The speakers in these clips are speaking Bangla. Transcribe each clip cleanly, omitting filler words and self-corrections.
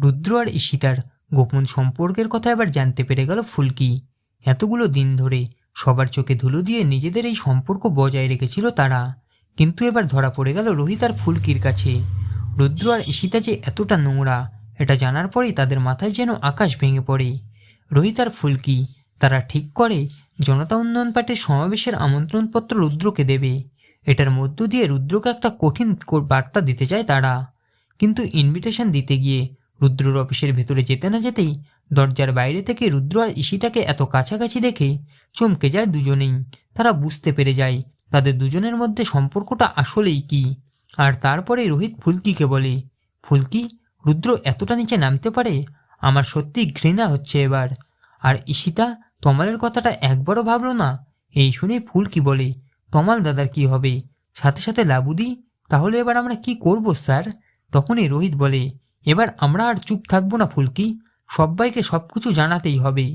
রুদ্র আর ঈশিতার গোপন সম্পর্কের কথা এবার জানতে পেরে গেল ফুলকি। এতগুলো দিন ধরে সবার চোখে ধুলো দিয়ে নিজেদের এই সম্পর্ক বজায় রেখেছিল তারা, কিন্তু এবার ধরা পড়ে গেল রোহিত আর ফুলকির কাছে। রুদ্র আর ঈশিতা যে এতটা নোংরা, এটা জানার পরেই তাদের মাথায় যেন আকাশ ভেঙে পড়ে। রোহিত আর ফুলকি তারা ঠিক করে জনতা উন্নয়ন পার্টির সমাবেশের আমন্ত্রণপত্র রুদ্রকে দেবে। এটার মধ্য দিয়ে রুদ্রকে একটা কঠিন বার্তা দিতে চায় তারা। কিন্তু ইনভিটেশন দিতে গিয়ে রুদ্রর অফিসের ভেতরে যেতে না যেতেই দরজার বাইরে থেকে রুদ্র আর ঈশিতাকে এত কাছাকাছি দেখে চমকে যায় দুজনেই। তারা বুঝতে পেরে যায় তাদের দুজনের মধ্যে সম্পর্কটা আসলেই কি। আর তারপরে রোহিত ফুলকিকে বলে, ফুলকি, রুদ্র এতটা নিচে নামতে পারে? আমার সত্যি ঘৃণা হচ্ছে এবার। আর ঈশিতা তমালের কথাটা একবারও ভাবলো না। এই শুনে ফুলকি বলে, তমাল দাদার কি হবে? সাথে সাথে লাবুদি, তাহলে এবার আমরা কি করব স্যার? তখনই রোহিত বলে, এবার আমরা আর চুপ থাকবো না ফুলকি, সবাইকে সবকিছু জানাতেই হবে।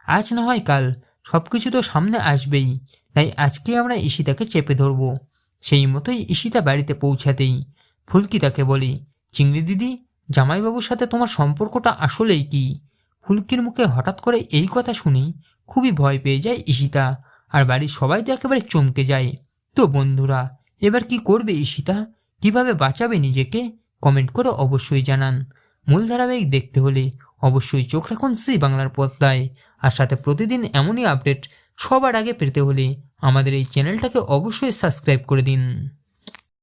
আজ না হয় কাল সবকিছু তো সামনে আসবেই, তাই আজকে আমরা ঈশিতাকে চেপে ধরবো। সেই মতোই ঈশিতা বাড়িতে পৌঁছাতেই ফুলকি তাকে বলে, চিংড়ি দিদি, জামাইবাবুর সাথে তোমার সম্পর্কটা আসলেই কি? ফুলকির মুখে হঠাৎ করে এই কথা শুনেই খুবই ভয় পেয়ে যায় ঈশিতা, আর বাড়ির সবাই তো একেবারে চমকে যায়। তো বন্ধুরা, এবার কি করবে ঈশিতা? কিভাবে বাঁচাবে নিজেকে? কমেন্ট করে অবশ্যই জানান। মূল ধারাবাহিক দেখতে হলে অবশ্যই চোখ রাখুন জি বাংলার পর্দায়। আর সাথে প্রতিদিন এমনই আপডেট সবার আগে পেতে হলে আমাদের এই চ্যানেলটাকে অবশ্যই সাবস্ক্রাইব করে দিন।